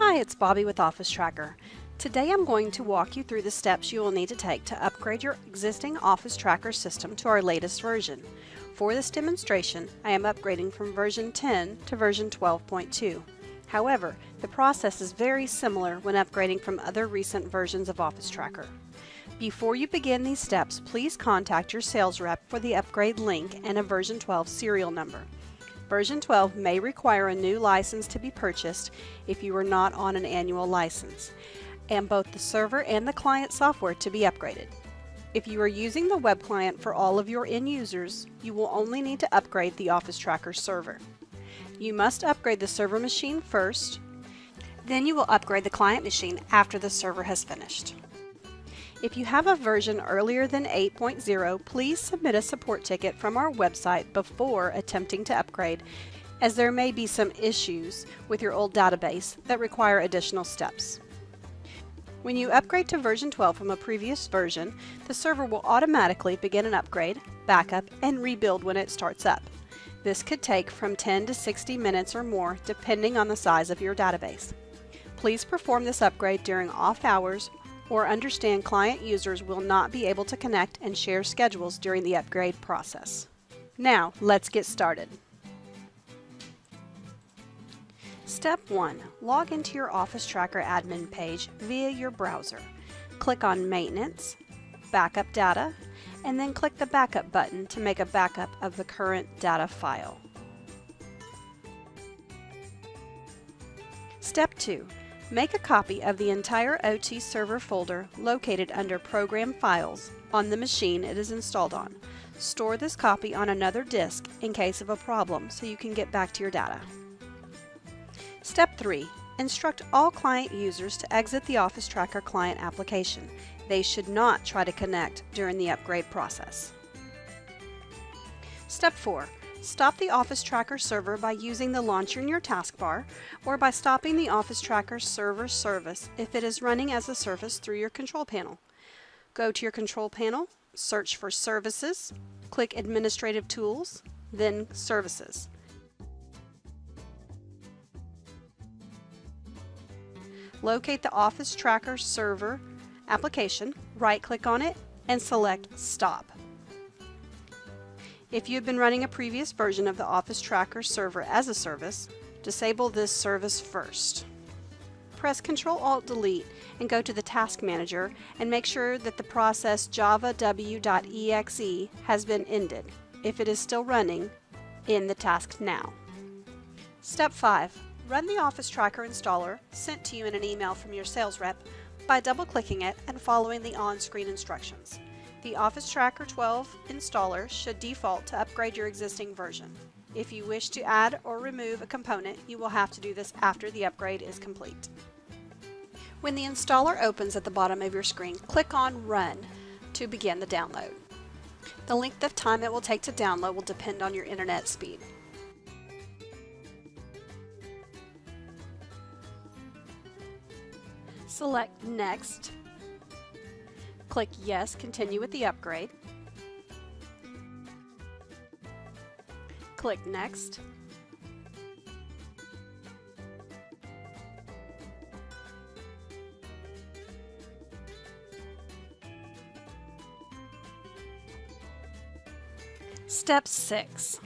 Hi, it's Bobby with Office Tracker. Today I'm going to walk you through the steps you will need to take to upgrade your existing Office Tracker system to our latest version. For this demonstration, I am upgrading from version 10 to version 12.2. However, the process is very similar when upgrading from other recent versions of Office Tracker. Before you begin these steps, please contact your sales rep for the upgrade link and a version 12 serial number. Version 12 may require a new license to be purchased if you are not on an annual license, and both the server and the client software to be upgraded. If you are using the web client for all of your end users, you will only need to upgrade the Office Tracker server. You must upgrade the server machine first, then you will upgrade the client machine after the server has finished. If you have a version earlier than 8.0, please submit a support ticket from our website before attempting to upgrade, as there may be some issues with your old database that require additional steps. When you upgrade to version 12 from a previous version, the server will automatically begin an upgrade, backup, and rebuild when it starts up. This could take from 10 to 60 minutes or more, depending on the size of your database. Please perform this upgrade during off hours, or understand client users will not be able to connect and share schedules during the upgrade process. Now, let's get started. Step 1. Log into your Office Tracker admin page via your browser. Click on Maintenance, Backup Data, and then click the Backup button to make a backup of the current data file. Step 2. Make a copy of the entire OT server folder located under Program Files on the machine it is installed on. Store this copy on another disk in case of a problem so you can get back to your data. Step 3. Instruct all client users to exit the Office Tracker client application. They should not try to connect during the upgrade process. Step 4. Stop the Office Tracker server by using the launcher in your taskbar, or by stopping the Office Tracker server service if it is running as a service through your control panel. Go to your control panel, search for Services, click Administrative Tools, then Services. Locate the Office Tracker server application, right-click on it, and select Stop. If you have been running a previous version of the Office Tracker server as a service, disable this service first. Press Ctrl-Alt-Delete and go to the Task Manager and make sure that the process javaw.exe has been ended. If it is still running, end the task now. Step 5. Run the Office Tracker installer sent to you in an email from your sales rep by double-clicking it and following the on-screen instructions. The Office Tracker 12 installer should default to upgrade your existing version. If you wish to add or remove a component, you will have to do this after the upgrade is complete. When the installer opens at the bottom of your screen, click on Run to begin the download. The length of time it will take to download will depend on your internet speed. Select Next. Click Yes, continue with the upgrade. Click Next. Step 6.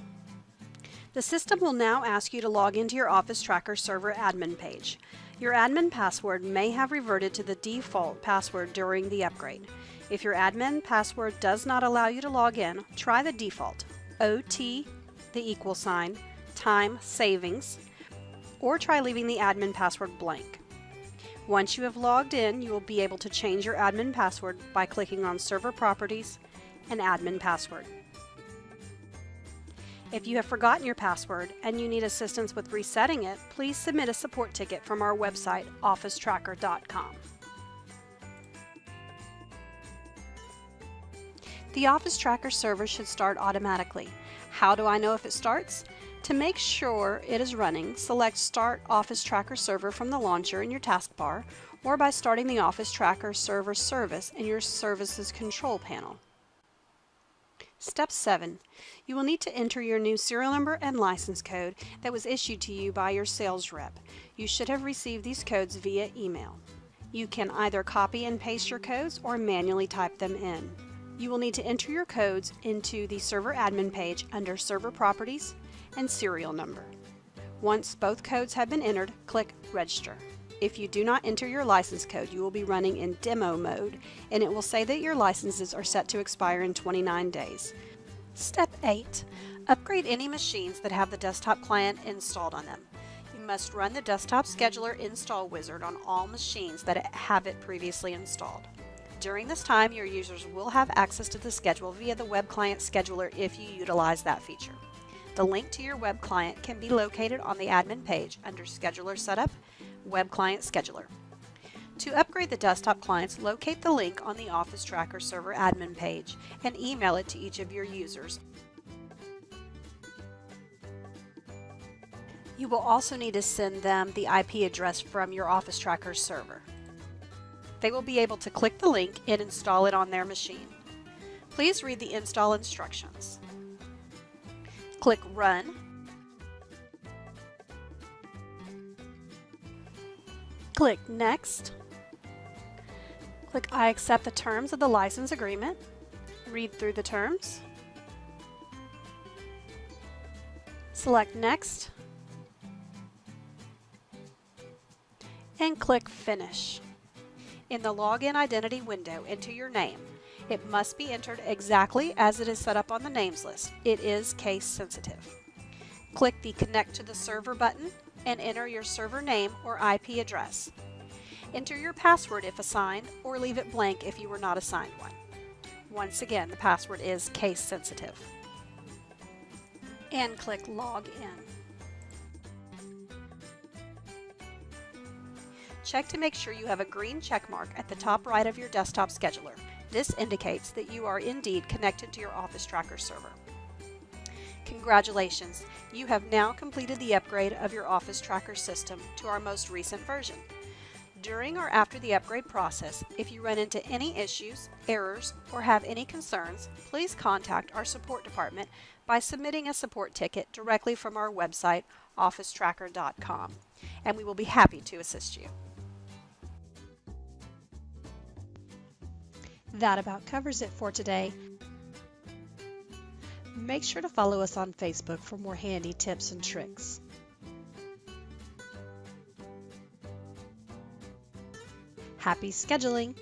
The system will now ask you to log into your Office Tracker server admin page. Your admin password may have reverted to the default password during the upgrade. If your admin password does not allow you to log in, try the default, OT, time savings, or try leaving the admin password blank. Once you have logged in, you will be able to change your admin password by clicking on Server Properties and Admin Password. If you have forgotten your password and you need assistance with resetting it, please submit a support ticket from our website, officetracker.com. The Office Tracker server should start automatically. How do I know if it starts? To make sure it is running, select Start Office Tracker Server from the launcher in your taskbar, or by starting the Office Tracker server service in your Services control panel. Step 7. You will need to enter your new serial number and license code that was issued to you by your sales rep. You should have received these codes via email. You can either copy and paste your codes or manually type them in. You will need to enter your codes into the server admin page under Server Properties and Serial Number. Once both codes have been entered, click Register. If you do not enter your license code, you will be running in demo mode, and it will say that your licenses are set to expire in 29 days. Step 8. Upgrade any machines that have the desktop client installed on them. You must run the Desktop Scheduler install wizard on all machines that have it previously installed. During this time, your users will have access to the schedule via the Web Client Scheduler if you utilize that feature. The link to your web client can be located on the admin page under Scheduler Setup, Web Client Scheduler. To upgrade the desktop clients, locate the link on the Office Tracker server admin page and email it to each of your users. You will also need to send them the IP address from your Office Tracker server. They will be able to click the link and install it on their machine. Please read the install instructions. Click Run. Click Next. Click I accept the terms of the license agreement. Read through the terms. Select Next. And click Finish. In the Login Identity window, enter your name. It must be entered exactly as it is set up on the names list. It is case sensitive. Click the Connect to the Server button and enter your server name or IP address. Enter your password if assigned, or leave it blank if you were not assigned one. Once again, the password is case sensitive. And click Log In. Check to make sure you have a green check mark at the top right of your desktop scheduler. This indicates that you are indeed connected to your Office Tracker server. Congratulations! You have now completed the upgrade of your Office Tracker system to our most recent version. During or after the upgrade process, if you run into any issues, errors, or have any concerns, please contact our support department by submitting a support ticket directly from our website, officetracker.com, and we will be happy to assist you. That about covers it for today. Make sure to follow us on Facebook for more handy tips and tricks. Happy scheduling!